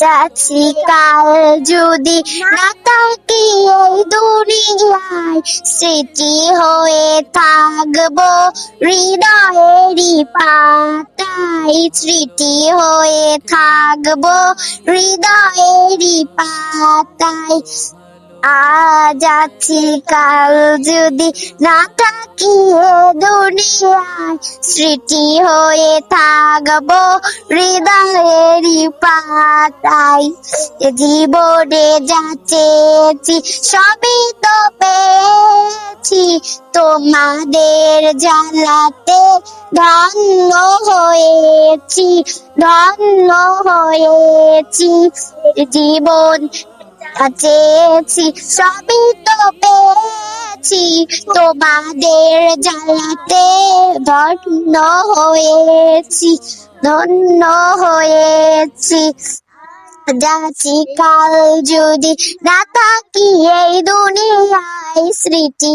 যাচ্ছি কাল যদি না থাকি এই দুনিয়ায়, স্মৃতি হয়ে থাকবো হৃদয়েরই পাতায়, স্মৃতি হয়ে থাকবো হৃদয়েরই পাতায়। যাচ্ছি কাল যদি না থাকি এ দুনিয়ায়, স্মৃতি হয়ে থাকবো হৃদয়েরই পাতায়। জীবনে যা চেয়েছি সবই তো পেয়েছি, তোমাদের জানাতে ধন্য হয়েছি, ধন্য হয়েছি। জীবন চেয়েছি সবই তো পেয়েছি, তোমাদের জ্বালাতে ধন্য হয়েছি, ধন্য হয়েছি। যাচ্ছি কাল যদি না থাকি এই দুনিয়ায়, স্মৃতি